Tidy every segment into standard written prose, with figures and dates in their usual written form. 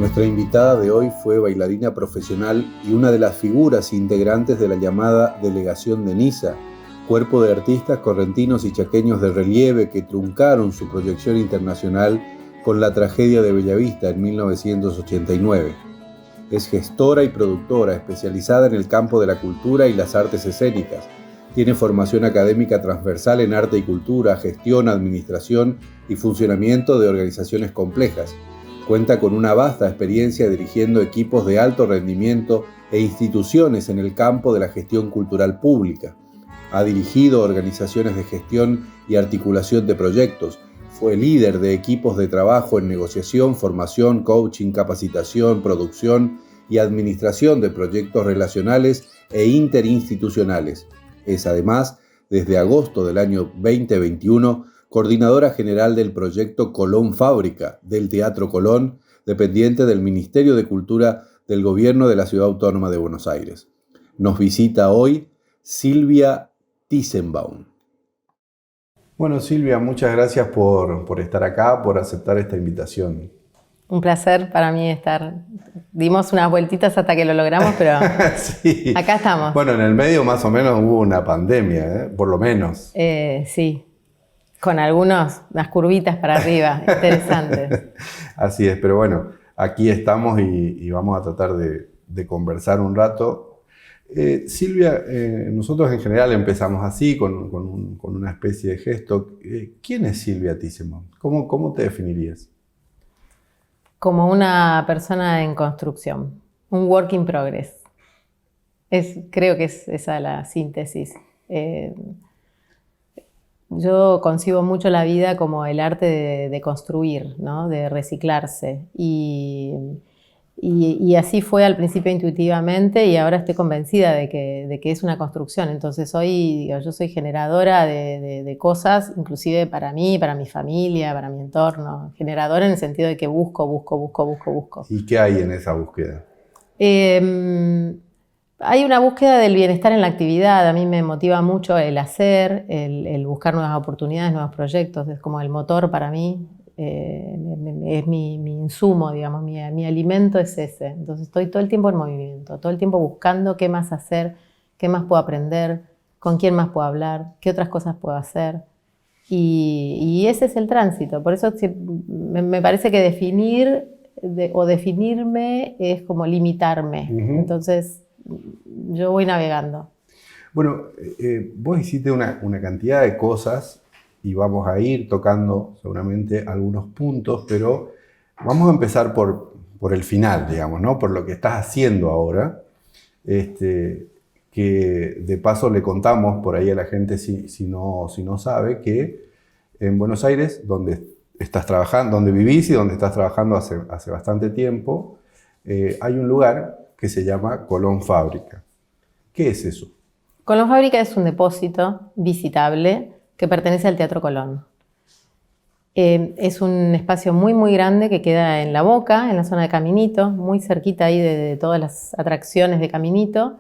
Nuestra invitada de hoy fue bailarina profesional y una de las figuras integrantes de la llamada Delegación de Niza, cuerpo de artistas correntinos y chaqueños de relieve que truncaron su proyección internacional con la tragedia de Bellavista en 1989. Es gestora y productora especializada en el campo de la cultura y las artes escénicas. Tiene formación académica transversal en arte y cultura, gestión, administración y funcionamiento de organizaciones complejas. Cuenta con una vasta experiencia dirigiendo equipos de alto rendimiento e instituciones en el campo de la gestión cultural pública. Ha dirigido organizaciones de gestión y articulación de proyectos. Fue líder de equipos de trabajo en negociación, formación, coaching, capacitación, producción y administración de proyectos relacionales e interinstitucionales. Es además, desde agosto del año 2021, coordinadora general del proyecto Colón Fábrica del Teatro Colón, dependiente del Ministerio de Cultura del Gobierno de la Ciudad Autónoma de Buenos Aires. Nos visita hoy Silvia Tissenbaum. Bueno, Silvia, muchas gracias por estar acá, por aceptar esta invitación. Un placer para mí estar. Dimos unas vueltitas hasta que lo logramos, pero sí. Acá estamos. Bueno, en el medio más o menos hubo una pandemia, por lo menos. Sí, con unas curvitas para arriba, interesantes. Así es, pero bueno, aquí estamos y vamos a tratar de conversar un rato. Silvia, nosotros en general empezamos así, con una especie de gesto. ¿Quién es Silvia Tissenbaum? ¿Cómo te definirías? Como una persona en construcción, un work in progress. Creo que es esa la síntesis. Yo concibo mucho la vida como el arte de construir, ¿no? De reciclarse. Y así fue al principio intuitivamente y ahora estoy convencida de que es una construcción. Entonces hoy yo soy generadora de cosas, inclusive para mí, para mi familia, para mi entorno. Generadora en el sentido de que busco. ¿Y qué hay en esa búsqueda? Hay una búsqueda del bienestar en la actividad. A mí me motiva mucho el hacer, el buscar nuevas oportunidades, nuevos proyectos. Es como el motor para mí. Es mi insumo, digamos, mi alimento es ese. Entonces estoy todo el tiempo en movimiento, todo el tiempo buscando qué más hacer, qué más puedo aprender, con quién más puedo hablar, qué otras cosas puedo hacer. Y ese es el tránsito. Por eso me parece que definirme es como limitarme. Uh-huh. Entonces yo voy navegando. Bueno, vos hiciste una cantidad de cosas y vamos a ir tocando seguramente algunos puntos, pero vamos a empezar por el final, digamos, ¿no? Por lo que estás haciendo ahora, que de paso le contamos por ahí a la gente, si no sabe, que en Buenos Aires, donde estás trabajando, donde vivís y donde estás trabajando hace bastante tiempo, hay un lugar que se llama Colón Fábrica. ¿Qué es eso? Colón Fábrica es un depósito visitable que pertenece al Teatro Colón. Es un espacio muy, muy grande que queda en La Boca, en la zona de Caminito, muy cerquita ahí de todas las atracciones de Caminito,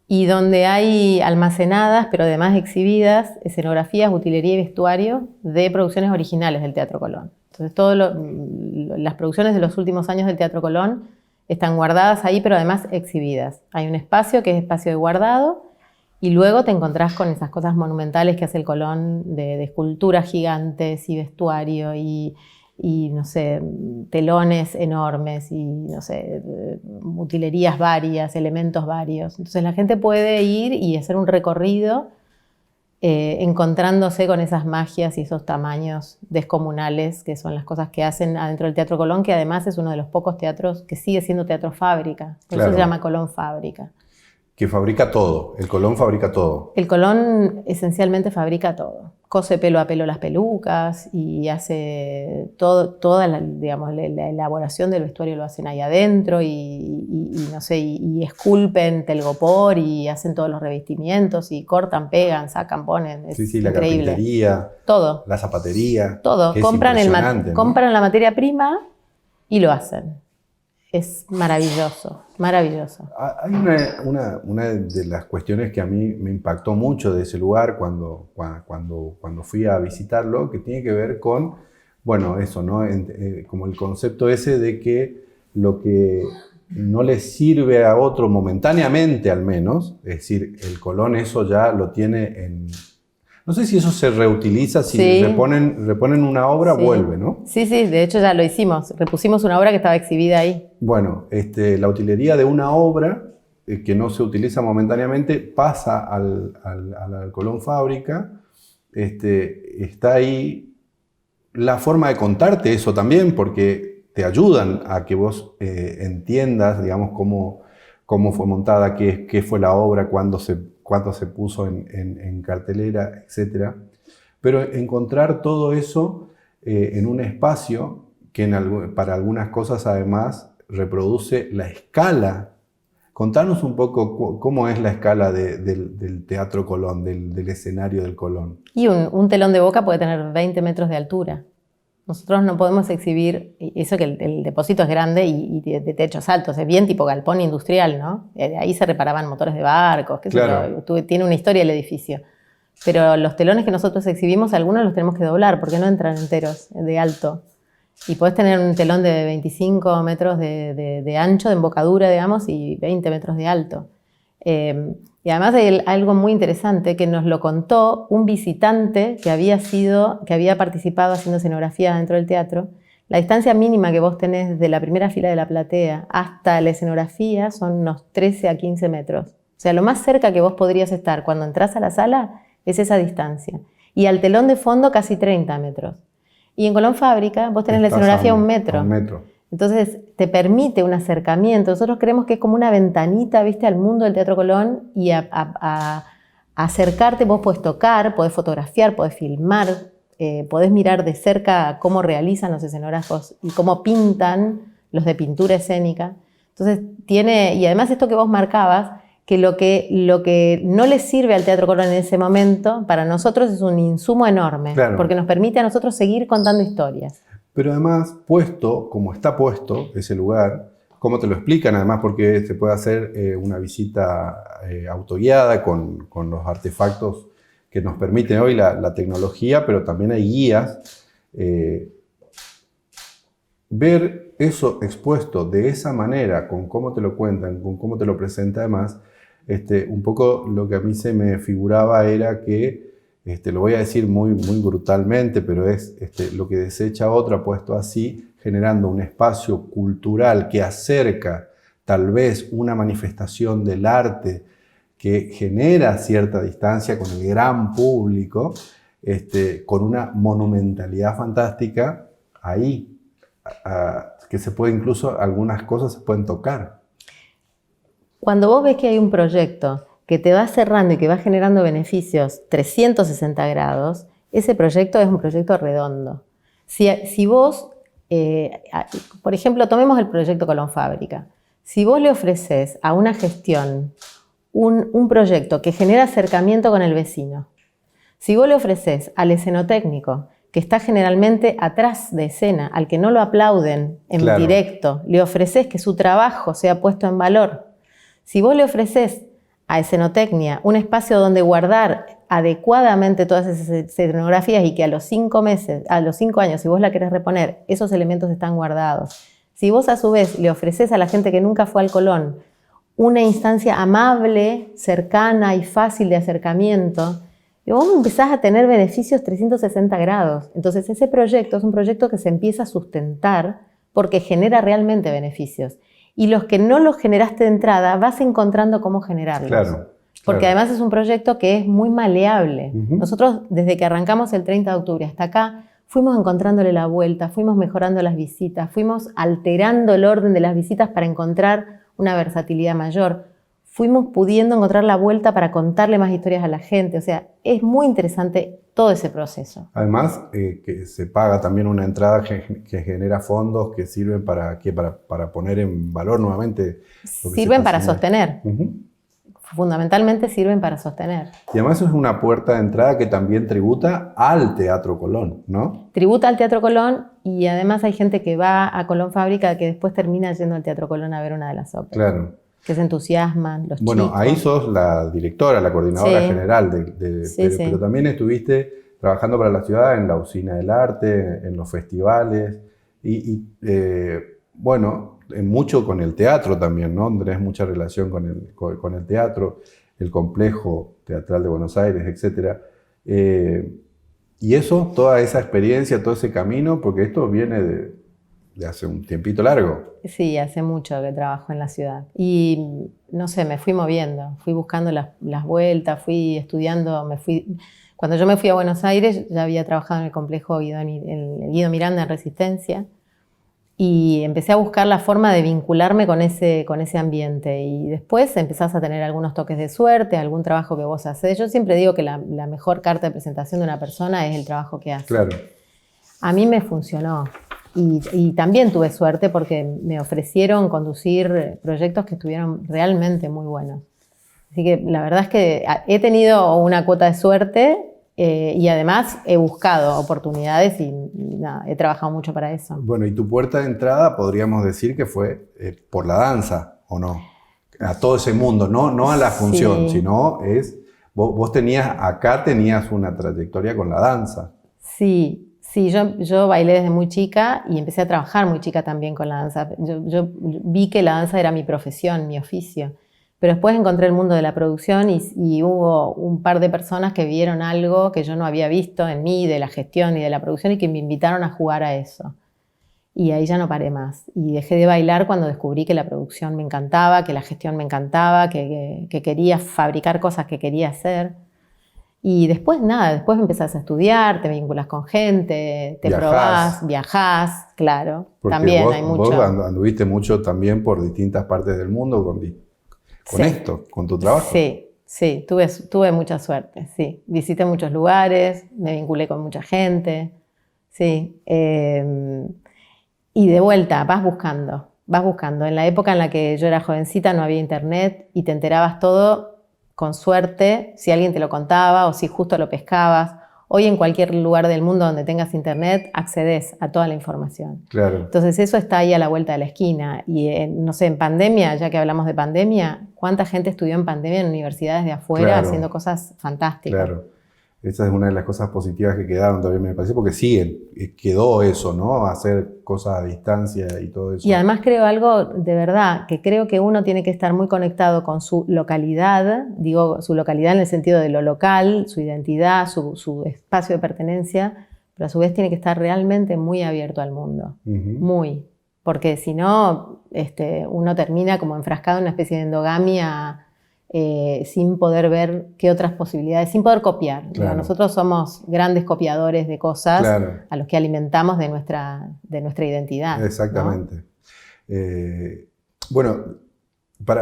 y donde hay almacenadas, pero además exhibidas, escenografías, utilería y vestuario de producciones originales del Teatro Colón. Entonces, las producciones de los últimos años del Teatro Colón están guardadas ahí, pero además exhibidas. Hay un espacio que es espacio de guardado, y luego te encontrás con esas cosas monumentales que hace el Colón de esculturas gigantes y vestuario y no sé, telones enormes y no sé, utilerías varias, elementos varios. Entonces la gente puede ir y hacer un recorrido encontrándose con esas magias y esos tamaños descomunales que son las cosas que hacen adentro del Teatro Colón, que además es uno de los pocos teatros que sigue siendo teatro fábrica. Por eso se llama Colón Fábrica. Que fabrica todo, el Colón fabrica todo. El Colón esencialmente fabrica todo. Cose pelo a pelo las pelucas y hace toda la elaboración del vestuario lo hacen ahí adentro y esculpen telgopor y hacen todos los revestimientos y cortan, pegan, sacan, ponen. Es la increíble. Carpintería, todo. La zapatería. Todo. Compran la materia prima y lo hacen. Es maravilloso, maravilloso. Hay una de las cuestiones que a mí me impactó mucho de ese lugar cuando fui a visitarlo, que tiene que ver con, bueno, eso, ¿no? Como el concepto ese de que lo que no le sirve a otro momentáneamente al menos, es decir, el Colón eso ya lo tiene en... No sé si eso se reutiliza, si Sí. reponen una obra, Sí. vuelve, ¿no? Sí, de hecho ya lo hicimos. Repusimos una obra que estaba exhibida ahí. Bueno, la utilería de una obra que no se utiliza momentáneamente pasa al Colón Fábrica. Está ahí la forma de contarte eso también, porque te ayudan a que vos entiendas, digamos, cómo fue montada, qué fue la obra, cuándo se puso en cartelera, etc. Pero encontrar todo eso en un espacio que para algunas cosas además reproduce la escala. Contanos un poco cómo es la escala del Teatro Colón, del escenario del Colón. Y un telón de boca puede tener 20 metros de altura. Nosotros no podemos exhibir, eso que el depósito es grande y de techos altos, es bien tipo galpón industrial, ¿no? Ahí se reparaban motores de barcos, Claro. tiene una historia el edificio. Pero los telones que nosotros exhibimos, algunos los tenemos que doblar porque no entran enteros de alto. Y podés tener un telón de 25 metros de ancho, de embocadura, digamos, y 20 metros de alto. Y además hay algo muy interesante que nos lo contó un visitante que había participado haciendo escenografía dentro del teatro. La distancia mínima que vos tenés desde la primera fila de la platea hasta la escenografía son unos 13 a 15 metros. O sea, lo más cerca que vos podrías estar cuando entras a la sala es esa distancia. Y al telón de fondo casi 30 metros. Y en Colón Fábrica vos tenés la escenografía a un metro. A un metro. Entonces te permite un acercamiento. Nosotros creemos que es como una ventanita, ¿viste?, al mundo del Teatro Colón y a acercarte. Vos podés tocar, podés fotografiar, podés filmar, podés mirar de cerca cómo realizan los escenógrafos y cómo pintan los de pintura escénica. Entonces y además esto que vos marcabas, que lo que no le sirve al Teatro Colón en ese momento, para nosotros es un insumo enorme, Claro. porque nos permite a nosotros seguir contando historias. Pero además, como está puesto ese lugar, como te lo explican además, porque se puede hacer una visita autoguiada con los artefactos que nos permite hoy la tecnología, pero también hay guías. Ver eso expuesto de esa manera, con cómo te lo cuentan, con cómo te lo presenta además, un poco lo que a mí se me figuraba era que, lo voy a decir muy brutalmente, pero es lo que desecha otra puesto así, generando un espacio cultural que acerca tal vez una manifestación del arte que genera cierta distancia con el gran público, con una monumentalidad fantástica ahí, que se puede incluso, algunas cosas se pueden tocar. Cuando vos ves que hay un proyecto que te va cerrando y que va generando beneficios 360 grados, ese proyecto es un proyecto redondo. Si vos, por ejemplo, tomemos el proyecto Colón Fábrica. Si vos le ofreces a una gestión un proyecto que genera acercamiento con el vecino, si vos le ofreces al escenotécnico, que está generalmente atrás de escena, al que no lo aplauden en Claro. directo, le ofreces que su trabajo sea puesto en valor. Si vos le ofreces a escenotecnia un espacio donde guardar adecuadamente todas esas escenografías y que a los 5 años, si vos la querés reponer, esos elementos están guardados. Si vos a su vez le ofreces a la gente que nunca fue al Colón una instancia amable, cercana y fácil de acercamiento, y vos empezás a tener beneficios 360 grados. Entonces ese proyecto es un proyecto que se empieza a sustentar porque genera realmente beneficios. Y los que no los generaste de entrada, vas encontrando cómo generarlos. Claro. Porque además es un proyecto que es muy maleable. Uh-huh. Nosotros, desde que arrancamos el 30 de octubre hasta acá, fuimos encontrándole la vuelta, fuimos mejorando las visitas, fuimos alterando el orden de las visitas para encontrar una versatilidad mayor. Fuimos pudiendo encontrar la vuelta para contarle más historias a la gente. O sea, es muy interesante todo ese proceso. Además, que se paga también una entrada que genera fondos que sirven para poner en valor nuevamente. Sirven para sostener. Uh-huh. Fundamentalmente sirven para sostener. Y además es una puerta de entrada que también tributa al Teatro Colón, ¿no? Tributa al Teatro Colón y además hay gente que va a Colón Fábrica que después termina yendo al Teatro Colón a ver una de las óperas. Claro. Que se entusiasman, los bueno, chicos. Ahí sos la directora, la coordinadora sí. general, sí. Pero también estuviste trabajando para la ciudad en la Usina del Arte, en los festivales, bueno, mucho con el teatro también, ¿no? Tenés mucha relación con el teatro, el complejo teatral de Buenos Aires, etc. Y eso, toda esa experiencia, todo ese camino, porque esto viene de hace un tiempito largo. Sí, hace mucho que trabajo en la ciudad. Y no sé, me fui moviendo, fui buscando las vueltas, fui estudiando, Cuando yo me fui a Buenos Aires, ya había trabajado en el complejo Guido Miranda en Resistencia, y empecé a buscar la forma de vincularme con ese ambiente. Y después empezás a tener algunos toques de suerte, algún trabajo que vos hacés. Yo siempre digo que la mejor carta de presentación de una persona es el trabajo que hace. Claro. A mí me funcionó. Y también tuve suerte porque me ofrecieron conducir proyectos que estuvieron realmente muy buenos. Así que la verdad es que he tenido una cuota de suerte y además he buscado oportunidades y nada, he trabajado mucho para eso. Bueno, y tu puerta de entrada podríamos decir que fue por la danza, ¿o no? A todo ese mundo, no a la función, Sí. sino vos tenías una trayectoria con la danza. Sí, yo bailé desde muy chica y empecé a trabajar muy chica también con la danza. Yo vi que la danza era mi profesión, mi oficio. Pero después encontré el mundo de la producción y hubo un par de personas que vieron algo que yo no había visto en mí, de la gestión y de la producción, y que me invitaron a jugar a eso. Y ahí ya no paré más. Y dejé de bailar cuando descubrí que la producción me encantaba, que la gestión me encantaba, que quería fabricar cosas que quería hacer. Y después nada, después empezás a estudiar, te vinculas con gente, te probás, viajás, claro. Porque también vos, hay mucho. Vos anduviste mucho también por distintas partes del mundo con Sí. esto, con tu trabajo. Sí, tuve mucha suerte, sí. Visité muchos lugares, me vinculé con mucha gente, sí. Y de vuelta, vas buscando. En la época en la que yo era jovencita no había internet y te enterabas todo con suerte, si alguien te lo contaba o si justo lo pescabas. Hoy en cualquier lugar del mundo donde tengas internet accedes a toda la información. Claro. Entonces eso está ahí a la vuelta de la esquina. Y no sé, en pandemia, ya que hablamos de pandemia, ¿cuánta gente estudió en pandemia en universidades de afuera haciendo cosas fantásticas? Claro. Esa es una de las cosas positivas que quedaron también, me parece, porque quedó eso, ¿no? Hacer cosas a distancia y todo eso. Y además creo algo de verdad, que creo que uno tiene que estar muy conectado con su localidad, digo su localidad en el sentido de lo local, su identidad, su espacio de pertenencia, pero a su vez tiene que estar realmente muy abierto al mundo, muy, porque si no, uno termina como enfrascado en una especie de endogamia sin poder ver qué otras posibilidades, sin poder copiar. Claro. Digo, nosotros somos grandes copiadores de cosas, claro, a los que alimentamos de nuestra identidad. Exactamente. ¿No? Bueno,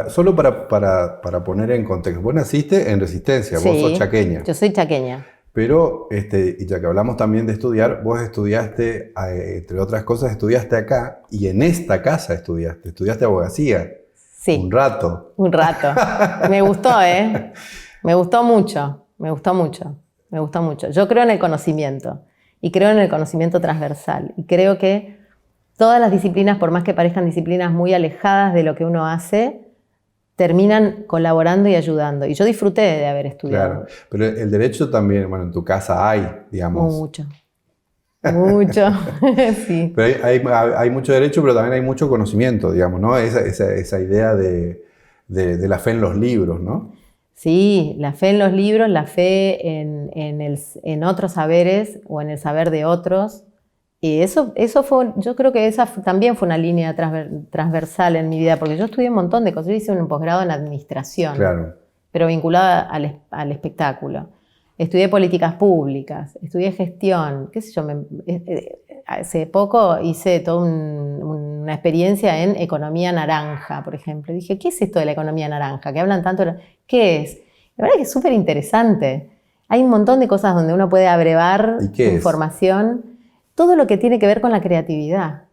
solo para poner en contexto, vos naciste en Resistencia, Sí, vos sos chaqueña. Yo soy chaqueña. Pero, y ya que hablamos también de estudiar, vos estudiaste, entre otras cosas, estudiaste acá y en esta casa estudiaste abogacía. Sí. Un rato. Me gustó, ¿eh? Me gustó mucho. Yo creo en el conocimiento y creo en el conocimiento transversal y creo que todas las disciplinas, por más que parezcan disciplinas muy alejadas de lo que uno hace, terminan colaborando y ayudando. Y yo disfruté de haber estudiado. Claro, pero el derecho también, bueno, en tu casa hay, digamos. Mucho, sí. Pero hay mucho derecho, pero también hay mucho conocimiento, digamos, ¿no? Esa idea de la fe en los libros, ¿no? Sí, la fe en los libros, la fe en otros saberes o en el saber de otros. Y eso fue, yo creo que esa también fue una línea transversal en mi vida, porque yo estudié un montón de cosas. Yo hice un posgrado en administración, claro, pero vinculada al espectáculo. Estudié políticas públicas, estudié gestión, qué sé yo. Hace poco hice toda una experiencia en economía naranja, por ejemplo. Y dije, ¿qué es esto de la economía naranja? Que hablan tanto. ¿Qué es? La verdad es que es súper interesante. Hay un montón de cosas donde uno puede abrevar información. Todo lo que tiene que ver con la creatividad.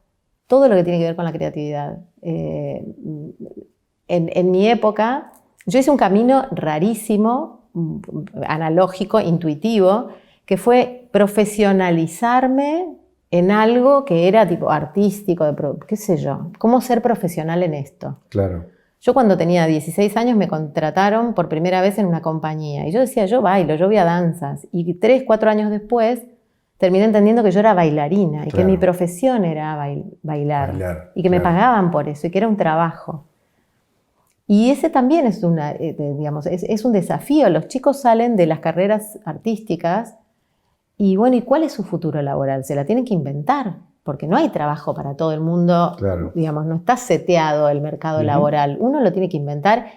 En mi época, yo hice un camino rarísimo, analógico, intuitivo, que fue profesionalizarme en algo que era tipo artístico, qué sé yo, cómo ser profesional en esto. Claro. Yo cuando tenía 16 años me contrataron por primera vez en una compañía y yo decía, yo bailo, yo voy a danzas. Y 3, 4 años después terminé entendiendo que yo era bailarina y Claro. que mi profesión era bailar. Y que me claro. pagaban por eso y que era un trabajo. Y ese también es, digamos, es un desafío. Los chicos salen de las carreras artísticas y bueno, ¿y cuál es su futuro laboral? Se la tienen que inventar, porque no hay trabajo para todo el mundo, Claro. digamos, no está seteado el mercado laboral. Uno lo tiene que inventar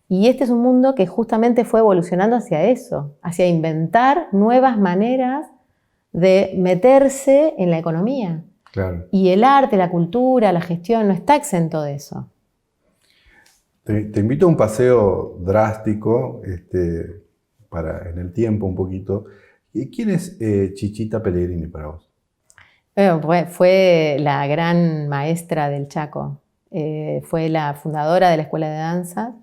y este es un mundo que justamente fue evolucionando hacia eso, hacia inventar nuevas maneras de meterse en la economía. Claro. Y el arte, la cultura, la gestión no está exento de eso. Te invito a un paseo drástico, en el tiempo un poquito. ¿Quién es Chichita Pellegrini para vos? Bueno, fue la gran maestra del Chaco. Fue la fundadora de la Escuela de Danza.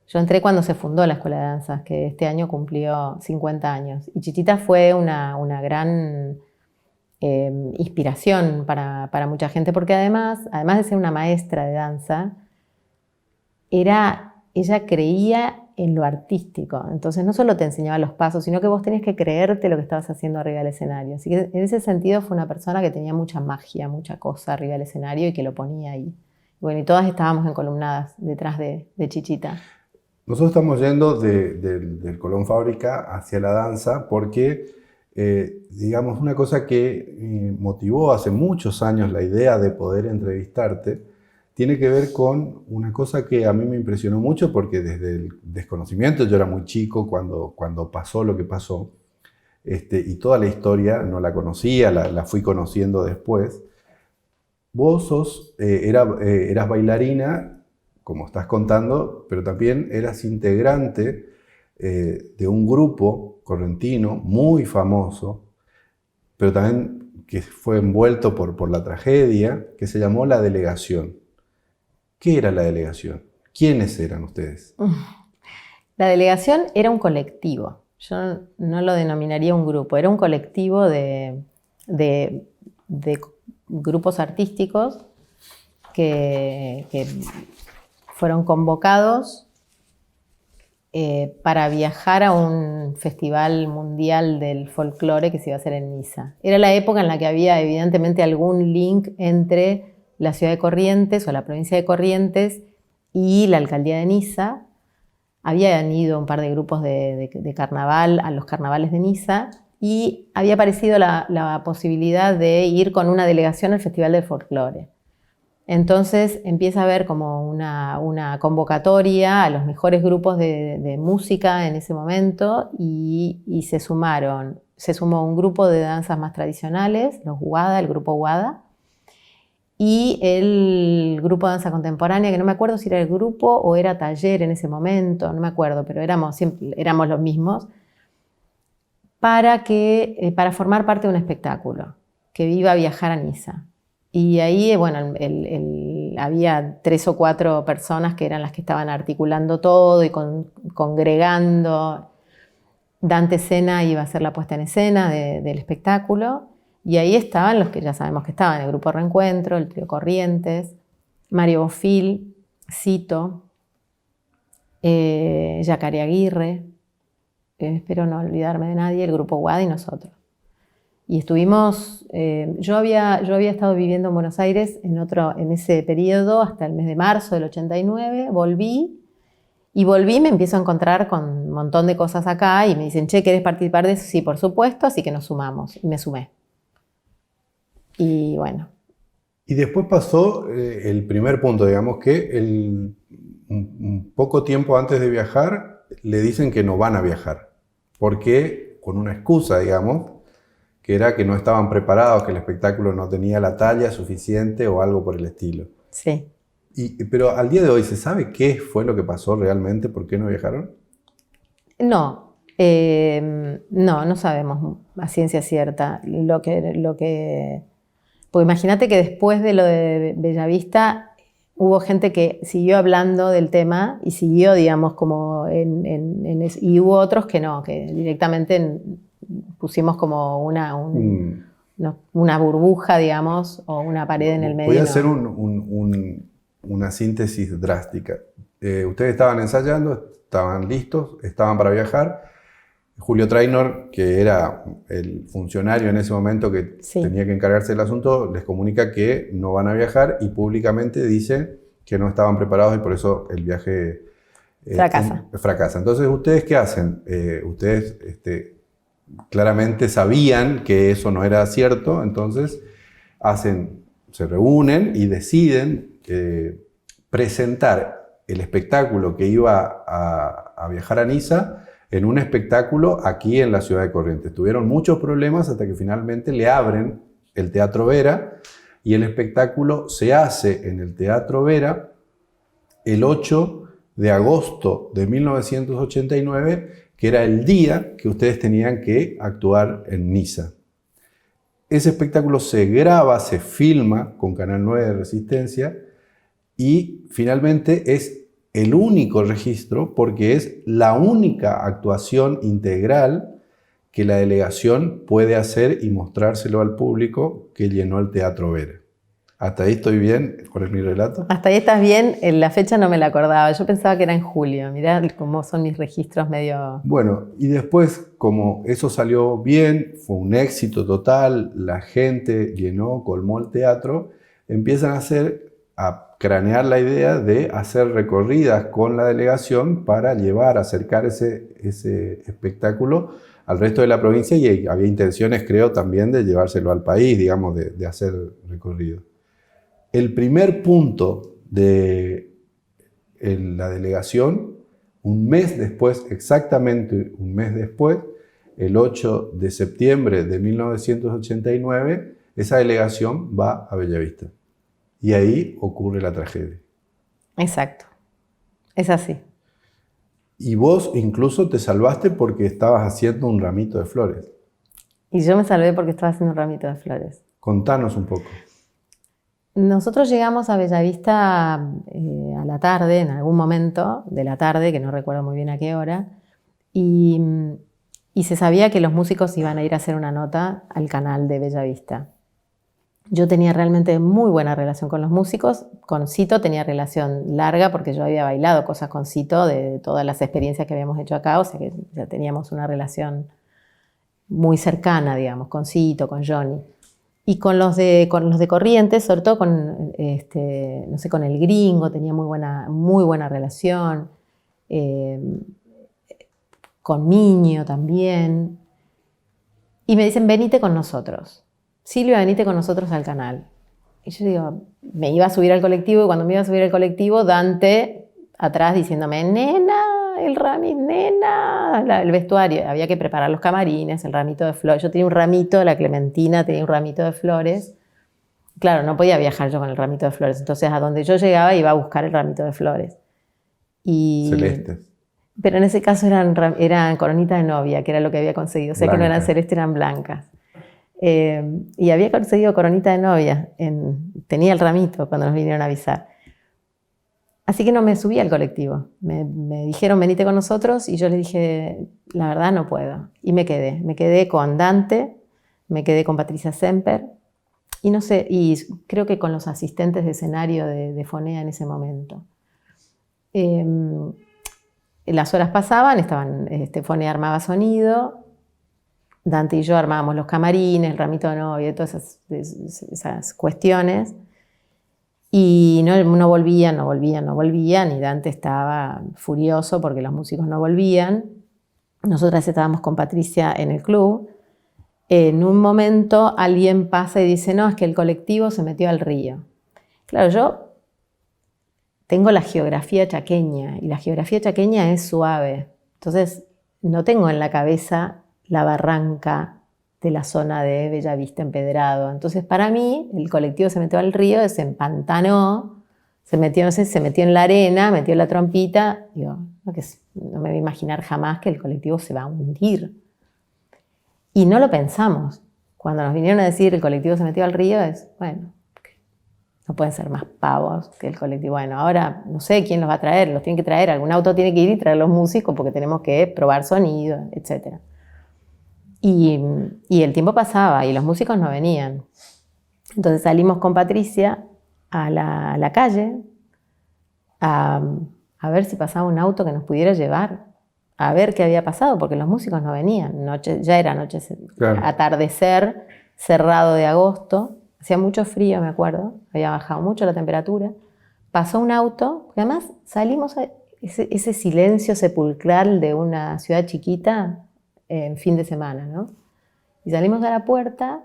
Yo entré cuando se fundó la Escuela de Danzas, que este año cumplió 50 años. Y Chichita fue una gran inspiración para mucha gente, porque además de ser una maestra de danza, ella creía en lo artístico. Entonces no solo te enseñaba los pasos, sino que vos tenías que creerte lo que estabas haciendo arriba del escenario. Así que en ese sentido fue una persona que tenía mucha magia, mucha cosa arriba del escenario y que lo ponía ahí. Bueno, y todas estábamos encolumnadas detrás de Chichita. Nosotros estamos yendo del Colón Fábrica hacia la danza porque, digamos, una cosa que motivó hace muchos años la idea de poder entrevistarte tiene que ver con una cosa que a mí me impresionó mucho porque desde el desconocimiento, yo era muy chico cuando pasó lo que pasó, y toda la historia no la conocía, la fui conociendo después. Vos eras bailarina, como estás contando, pero también eras integrante de un grupo correntino muy famoso, pero también que fue envuelto por la tragedia, que se llamó La Delegación. ¿Qué era La Delegación? ¿Quiénes eran ustedes? La delegación era un colectivo. Yo no lo denominaría un grupo, era un colectivo de grupos artísticos que fueron convocados para viajar a un festival mundial del folclore que se iba a hacer en Niza. Era la época en la que había evidentemente algún link entre la ciudad de Corrientes o la provincia de Corrientes y la alcaldía de Niza. Habían ido un par de grupos de carnaval a los carnavales de Niza y había aparecido la posibilidad de ir con una delegación al Festival del Folclore. Entonces empieza a haber como una convocatoria a los mejores grupos de música en ese momento y se sumó un grupo de danzas más tradicionales, los Guada, el grupo Guada, y el grupo de danza contemporánea, que no me acuerdo si era el grupo o era taller en ese momento, no me acuerdo, pero éramos los mismos, para formar parte de un espectáculo que iba a viajar a Niza. Y ahí, bueno, había 3 o 4 personas que eran las que estaban articulando todo y congregando. Dante Sena iba a hacer la puesta en escena del espectáculo. Y ahí estaban los que ya sabemos que estaban, el grupo Reencuentro, el trío Corrientes, Mario Bofil, Cito, Yacare Aguirre, espero no olvidarme de nadie, el grupo Guada y nosotros. Y estuvimos, yo había estado viviendo en Buenos Aires en ese periodo hasta el mes de marzo del 89, volví y me empiezo a encontrar con un montón de cosas acá y me dicen, che, ¿querés participar de eso? Sí, por supuesto, así que nos sumamos y me sumé. Y bueno. Y después pasó el primer punto, digamos que un poco tiempo antes de viajar le dicen que no van a viajar, porque con una excusa, digamos, que era que no estaban preparados, que el espectáculo no tenía la talla suficiente o algo por el estilo. Sí. Pero al día de hoy, ¿se sabe qué fue lo que pasó realmente? ¿Por qué no viajaron? No, no sabemos a ciencia cierta porque imagínate que después de lo de Bellavista hubo gente que siguió hablando del tema y siguió, digamos, como y hubo otros que no, que directamente pusimos como una burbuja, digamos, o una pared en el medio. Voy a hacer una síntesis drástica. Ustedes estaban ensayando, estaban listos, estaban para viajar. Julio Trainor, que era el funcionario en ese momento que Sí. tenía que encargarse del asunto, les comunica que no van a viajar y públicamente dice que no estaban preparados y por eso el viaje fracasa. Entonces, ¿ustedes qué hacen? Ustedes claramente sabían que eso no era cierto, entonces se reúnen y deciden presentar el espectáculo que iba a viajar a Niza en un espectáculo aquí en la ciudad de Corrientes. Tuvieron muchos problemas hasta que finalmente le abren el Teatro Vera y el espectáculo se hace en el Teatro Vera el 8 de agosto de 1989, que era el día que ustedes tenían que actuar en Niza. Ese espectáculo se graba, se filma con Canal 9 de Resistencia y finalmente es el único registro porque es la única actuación integral que la delegación puede hacer y mostrárselo al público que llenó el Teatro Vera. ¿Hasta ahí estoy bien con mi relato? Hasta ahí estás bien, la fecha no me la acordaba, yo pensaba que era en julio, mirá cómo son mis registros medio... Bueno, y después, como eso salió bien, fue un éxito total, la gente llenó, colmó el teatro, empiezan a cranear la idea de hacer recorridas con la delegación para acercar ese espectáculo al resto de la provincia y había intenciones, creo, también de llevárselo al país, digamos, de hacer recorrido. El primer punto de la delegación, un mes después, exactamente un mes después, el 8 de septiembre de 1989, esa delegación va a Bellavista. Y ahí ocurre la tragedia. Exacto, es así. Y vos incluso te salvaste porque estabas haciendo un ramito de flores. Y yo me salvé porque estaba haciendo un ramito de flores. Contanos un poco. Nosotros llegamos a Bellavista a la tarde, en algún momento de la tarde, que no recuerdo muy bien a qué hora, y se sabía que los músicos iban a ir a hacer una nota al canal de Bellavista. Yo tenía realmente muy buena relación con los músicos, con Cito tenía relación larga porque yo había bailado cosas con Cito de todas las experiencias que habíamos hecho acá, o sea que ya teníamos una relación muy cercana, digamos, con Cito, con Johnny. Y con los de Corrientes, sobre todo con, no sé, con el Gringo, tenía muy buena relación. Con Miño también. Y me dicen, venite con nosotros. Silvia, venite con nosotros al canal. Y yo digo, me iba a subir al colectivo y cuando me iba a subir al colectivo, Dante atrás diciéndome, nena, el Ramis, nena, el vestuario. Había que preparar los camarines, el ramito de flores. Yo tenía un ramito, la Clementina tenía un ramito de flores. Claro, no podía viajar yo con el ramito de flores. Entonces, a donde yo llegaba iba a buscar el ramito de flores. Celestes. Pero en ese caso eran coronitas de novia, que era lo que había conseguido. O sea, que no eran celestes, eran blancas. Y había conseguido coronita de novia. Tenía el ramito cuando nos vinieron a avisar. Así que no me subí al colectivo. Me dijeron, venite con nosotros, y yo le dije, la verdad no puedo. Y me quedé con Dante, me quedé con Patricia Semper, y no sé, y creo que con los asistentes de escenario de Fonea en ese momento. Las horas pasaban, Fonea armaba sonido, Dante y yo armábamos los camarines, el ramito de novia, todas esas cuestiones. Y no volvían, y Dante estaba furioso porque los músicos no volvían. Nosotras estábamos con Patricia en el club. En un momento alguien pasa y dice, no, es que el colectivo se metió al río. Claro, yo tengo la geografía chaqueña, y la geografía chaqueña es suave. Entonces, no tengo en la cabeza la barranca de la zona de Bellavista empedrado. Entonces, para mí, el colectivo se metió al río, se empantanó, se metió en la arena, metió la trompita. Digo, no me voy a imaginar jamás que el colectivo se va a hundir. Y no lo pensamos. Cuando nos vinieron a decir el colectivo se metió al río, bueno, no pueden ser más pavos que el colectivo. Bueno, ahora no sé quién los va a traer, los tienen que traer, algún auto tiene que ir y traer los músicos porque tenemos que probar sonido, etc. Y el tiempo pasaba y los músicos no venían. Entonces salimos con Patricia a la calle a ver si pasaba un auto que nos pudiera llevar a ver qué había pasado, porque los músicos no venían. Ya era noche, claro. Atardecer, cerrado de agosto. Hacía mucho frío, me acuerdo. Había bajado mucho la temperatura. Pasó un auto, porque además salimos a ese silencio sepulcral de una ciudad chiquita en fin de semana, ¿no? Y salimos a la puerta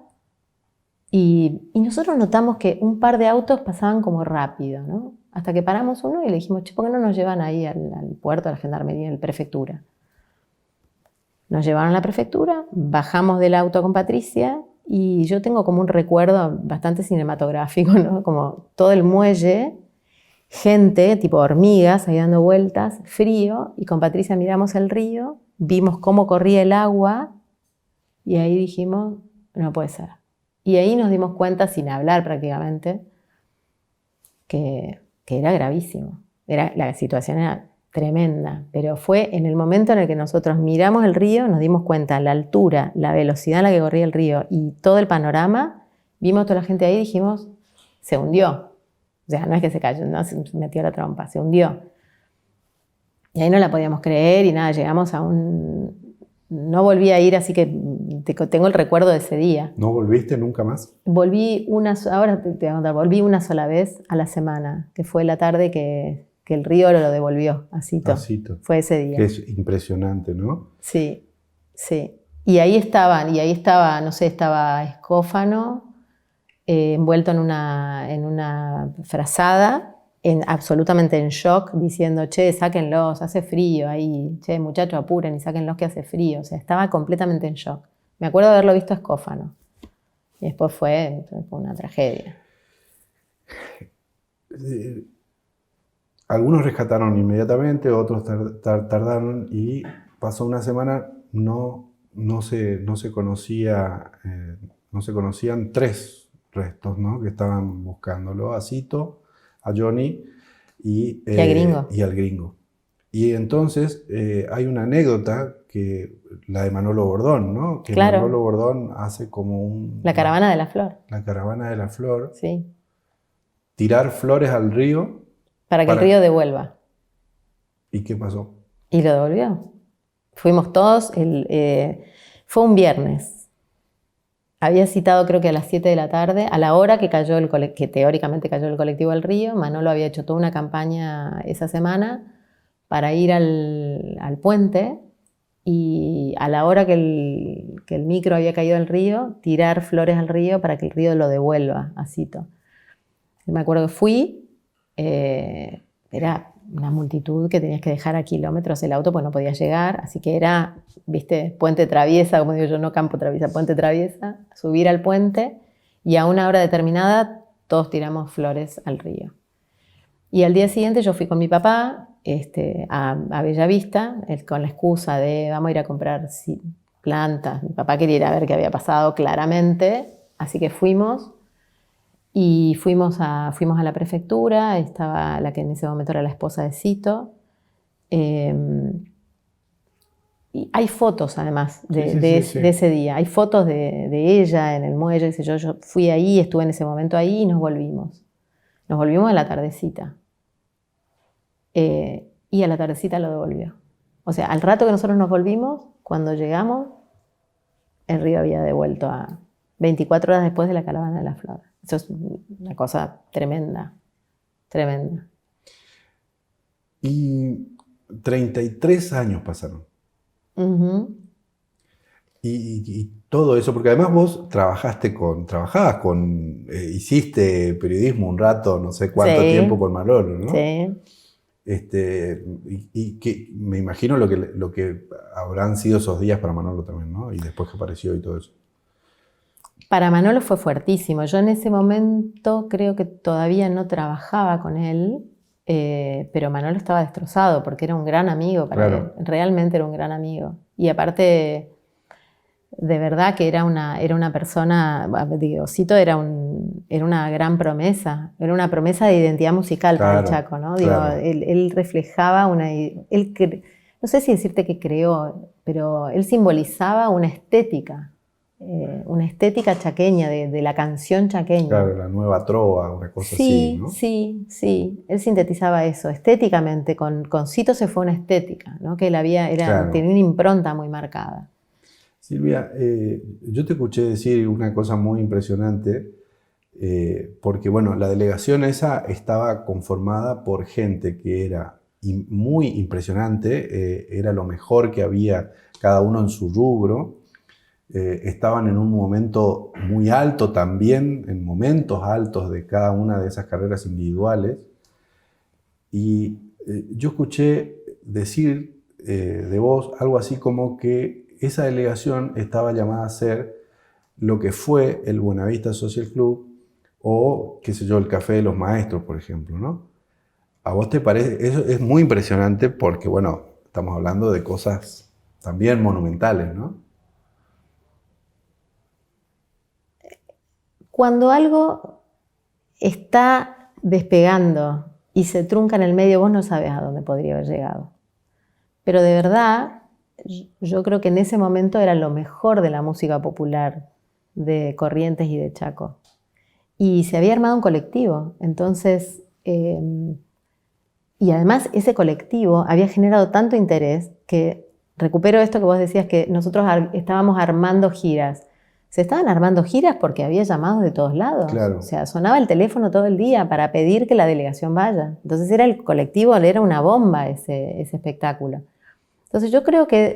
y nosotros notamos que un par de autos pasaban como rápido, ¿no? Hasta que paramos uno y le dijimos, che, ¿por qué no nos llevan ahí al puerto, a la gendarmería, a la prefectura? Nos llevaron a la prefectura, bajamos del auto con Patricia y yo tengo como un recuerdo bastante cinematográfico, ¿no? Como todo el muelle, gente, tipo hormigas, ahí dando vueltas, frío, y con Patricia miramos el río, vimos cómo corría el agua y ahí dijimos, no puede ser. Y ahí nos dimos cuenta, sin hablar prácticamente, que era gravísimo. La situación era tremenda, pero fue en el momento en el que nosotros miramos el río, nos dimos cuenta la altura, la velocidad a la que corría el río y todo el panorama, vimos toda la gente ahí y dijimos, se hundió. O sea, no es que se cayó, no se metió la trompa, se hundió. Y ahí no la podíamos creer y nada, llegamos a no volví a ir, así que tengo el recuerdo de ese día. ¿No volviste nunca más? Volví una sola vez a la semana, que fue la tarde que el río lo devolvió a Cito. Fue ese día. Que es impresionante, ¿no? Sí, sí. Y ahí estaba, no sé, estaba Escófano, envuelto en una frazada, absolutamente en shock, diciendo, che, sáquenlos, hace frío ahí, che, muchachos, apuren y sáquenlos que hace frío. O sea, estaba completamente en shock. Me acuerdo de haberlo visto a Escófano. Y después fue una tragedia. Algunos rescataron inmediatamente, otros tardaron y pasó una semana, no se conocían 3 restos, ¿no? Que estaban buscándolo, a Cito, a Johnny y al gringo. Y entonces hay una anécdota, la de Manolo Bordón, ¿no? Que claro. Manolo Bordón hace como la caravana de la flor. La caravana de la flor. Sí. Tirar flores al río. Para que el río devuelva. ¿Y qué pasó? Y lo devolvió. Fuimos todos, fue un viernes. Había citado creo que a las 7 de la tarde, a la hora que teóricamente cayó el colectivo al río. Manolo había hecho toda una campaña esa semana para ir al puente y a la hora que el micro había caído al río, tirar flores al río para que el río lo devuelva a Cito. Me acuerdo que fui, era una multitud que tenías que dejar a kilómetros el auto porque no podía llegar, así que era, viste, puente traviesa, como digo yo, no campo traviesa, puente traviesa, subir al puente y a una hora determinada todos tiramos flores al río. Y al día siguiente yo fui con mi papá a Bellavista, con la excusa de vamos a ir a comprar plantas. Mi papá quería ir a ver qué había pasado claramente, así que fuimos. Y fuimos a la prefectura, estaba la que en ese momento era la esposa de Cito. Y hay fotos además de ese día, hay fotos de ella en el muelle, yo fui ahí, estuve en ese momento ahí y nos volvimos. Nos volvimos a la tardecita. Y a la tardecita lo devolvió. O sea, al rato que nosotros nos volvimos, cuando llegamos, el río había devuelto a 24 horas después de la caravana de la flor. Eso es una cosa tremenda, tremenda. Y 33 años pasaron. Uh-huh. Y todo eso, porque además vos hiciste periodismo un rato, no sé cuánto tiempo con Manolo, ¿no? Sí. Y que me imagino lo que habrán sido esos días para Manolo también, ¿no? Y después que apareció y todo eso. Para Manolo fue fuertísimo. Yo en ese momento creo que todavía no trabajaba con él, pero Manolo estaba destrozado porque era un gran amigo para él. Realmente era un gran amigo. Y aparte, de verdad que era una persona, digo, Cito era una gran promesa, era una promesa de identidad musical para el Chaco, ¿no? Digo, él reflejaba no sé si decirte que creó, pero él simbolizaba una estética. una estética chaqueña, de la canción chaqueña. Claro, la nueva trova, una cosa así, ¿no? Sí. Él sintetizaba eso estéticamente. Con Cito se fue una estética, ¿no? Que él Claro. tenía una impronta muy marcada. Silvia, yo te escuché decir una cosa muy impresionante, porque bueno, la delegación esa estaba conformada por gente que era muy impresionante, era lo mejor que había cada uno en su rubro. Estaban en un momento muy alto también, en momentos altos de cada una de esas carreras individuales. Y yo escuché decir de vos algo así como que esa delegación estaba llamada a ser lo que fue el Buenavista Social Club o, qué sé yo, el Café de los Maestros, por ejemplo, ¿no? ¿A vos te parece? Eso es muy impresionante porque, bueno, estamos hablando de cosas también monumentales, ¿no? Cuando algo está despegando y se trunca en el medio, vos no sabés a dónde podría haber llegado. Pero de verdad, yo creo que en ese momento era lo mejor de la música popular de Corrientes y de Chaco. Y se había armado un colectivo. Entonces, y además ese colectivo había generado tanto interés que, recupero esto que vos decías, que nosotros estábamos armando giras. Se estaban armando giras porque había llamados de todos lados. Claro. O sea, sonaba el teléfono todo el día para pedir que la delegación vaya. Entonces era el colectivo, era una bomba ese espectáculo. Entonces yo creo que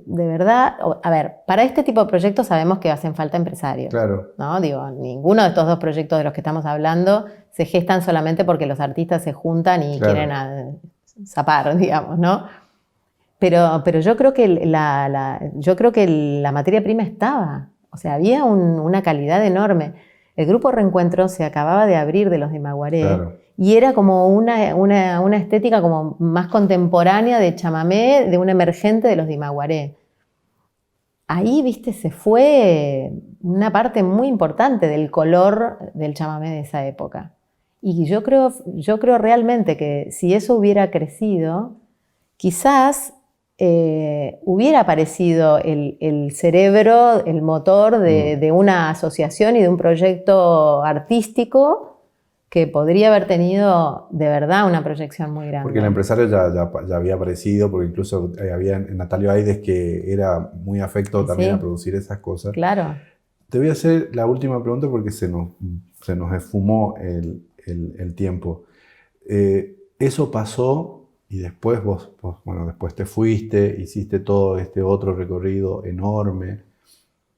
de verdad, a ver, para este tipo de proyectos sabemos que hacen falta empresarios. Claro. ¿No? Digo, ninguno de estos dos proyectos de los que estamos hablando se gestan solamente porque los artistas se juntan y Claro. quieren zapar, digamos, ¿no? Pero yo creo que la materia prima estaba. O sea, había una calidad enorme. El grupo Reencuentro se acababa de abrir de los de Maguaré. Claro. Y era como una estética como más contemporánea de chamamé, de un emergente de los de Imaguaré. Ahí, viste, se fue una parte muy importante del color del chamamé de esa época. Y yo creo realmente que si eso hubiera crecido, quizás hubiera aparecido el cerebro, el motor de una asociación y de un proyecto artístico que podría haber tenido de verdad una proyección muy grande. Porque el empresario ya había aparecido, porque incluso había Natalio Aides que era muy afecto también a producir esas cosas. Claro. Te voy a hacer la última pregunta porque se nos esfumó el tiempo. Eso pasó y después vos, bueno, después te fuiste, hiciste todo este otro recorrido enorme,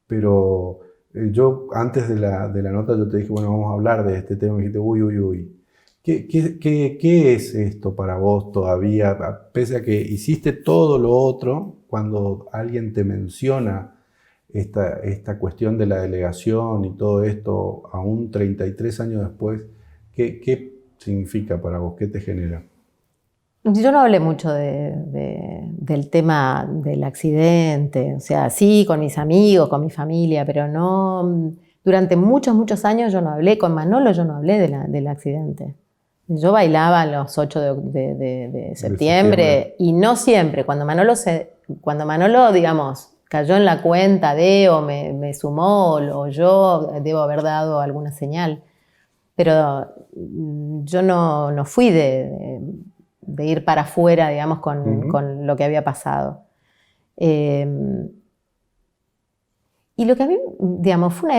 pero yo antes de la nota yo te dije, bueno, vamos a hablar de este tema, y dijiste, uy. ¿Qué es esto para vos todavía? Pese a que hiciste todo lo otro, cuando alguien te menciona esta cuestión de la delegación y todo esto, aún 33 años después, ¿qué significa para vos? ¿Qué te genera? Yo no hablé mucho del tema del accidente, o sea, sí, con mis amigos, con mi familia, pero no, durante muchos años yo no hablé, con Manolo yo no hablé del accidente. Yo bailaba los 8 de septiembre y no siempre, cuando Manolo, digamos, cayó en la cuenta o me sumó o yo debo haber dado alguna señal, pero yo no fui de ir para afuera, digamos, con lo que había pasado. Y lo que a mí, digamos, fue una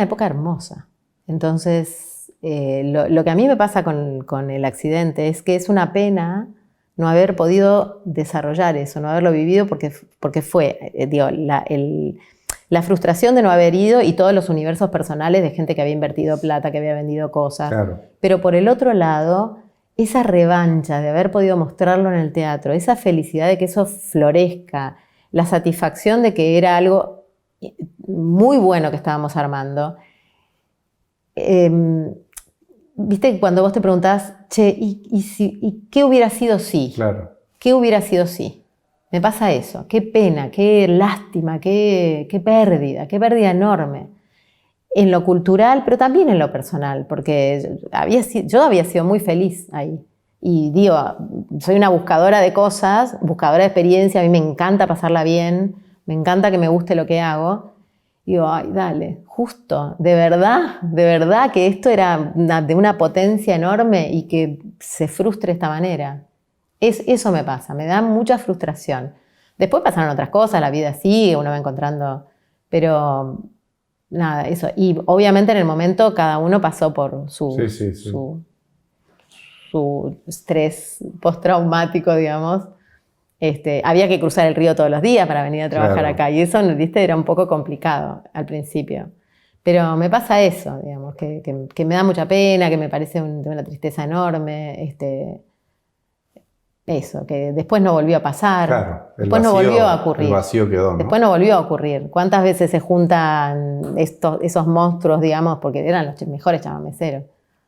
época hermosa. Entonces, lo que a mí me pasa con el accidente es que es una pena no haber podido desarrollar eso, no haberlo vivido, porque fue, digo, la frustración de no haber ido y todos los universos personales de gente que había invertido plata, que había vendido cosas. Claro. Pero por el otro lado, esa revancha de haber podido mostrarlo en el teatro, esa felicidad de que eso florezca, la satisfacción de que era algo muy bueno que estábamos armando. Viste, cuando vos te preguntás, che, ¿y qué hubiera sido si? Claro. ¿Qué hubiera sido si? Me pasa eso, qué pena, qué lástima, qué pérdida enorme. En lo cultural, pero también en lo personal, porque yo había sido muy feliz ahí. Y digo, soy una buscadora de cosas, buscadora de experiencia, a mí me encanta pasarla bien, me encanta que me guste lo que hago. Digo, ay, dale, justo, de verdad que esto era de una potencia enorme y que se frustre de esta manera. Eso me pasa, me da mucha frustración. Después pasaron otras cosas, la vida sigue, uno va encontrando, pero nada, eso. Y obviamente en el momento cada uno pasó por su estrés postraumático, digamos. Había que cruzar el río todos los días para venir a trabajar acá, y eso, ¿viste? Era un poco complicado al principio. Pero me pasa eso, digamos, que me da mucha pena, que me parece de una tristeza enorme. Eso, que después no volvió a pasar. Claro, después no volvió a ocurrir. El vacío quedó, ¿no? Después no volvió a ocurrir. ¿Cuántas veces se juntan esos monstruos, digamos, porque eran los mejores chamameceros?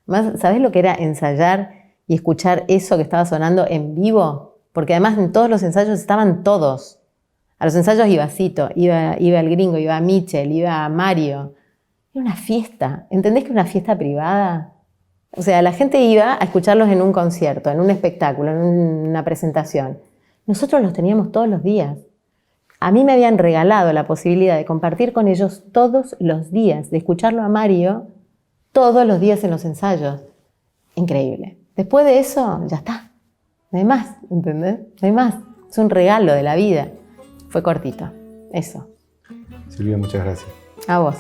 Más, ¿sabés lo que era ensayar y escuchar eso que estaba sonando en vivo? Porque además en todos los ensayos estaban todos. A los ensayos iba Cito, iba el gringo, iba Michel, iba Mario. Era una fiesta. ¿Entendés que era una fiesta privada? O sea, la gente iba a escucharlos en un concierto, en un espectáculo, en una presentación. Nosotros los teníamos todos los días. A mí me habían regalado la posibilidad de compartir con ellos todos los días, de escucharlo a Mario todos los días en los ensayos. Increíble. Después de eso, ya está. No hay más, ¿entendés? No hay más. Es un regalo de la vida. Fue cortito. Eso. Silvia, muchas gracias. A vos.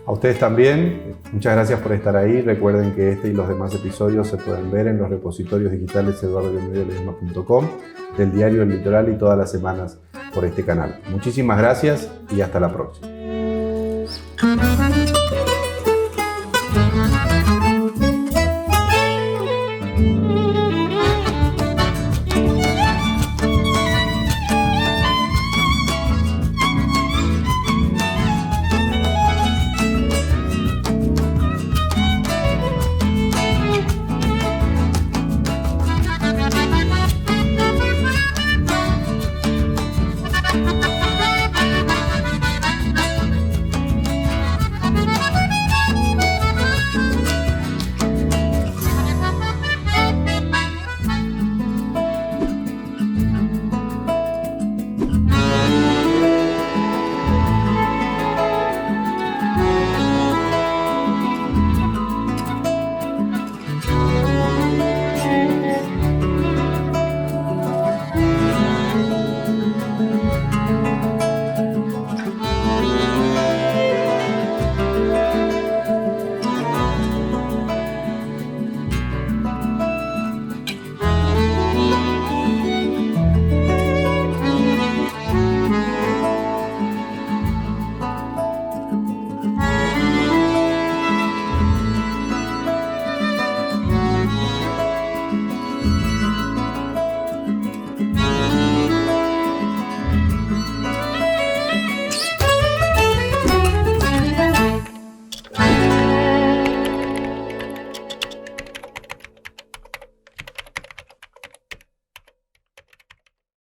A ustedes también. Muchas gracias por estar ahí. Recuerden que este y los demás episodios se pueden ver en los repositorios digitales eduardobionmedioledesma.com, del diario El Litoral y todas las semanas por este canal. Muchísimas gracias y hasta la próxima.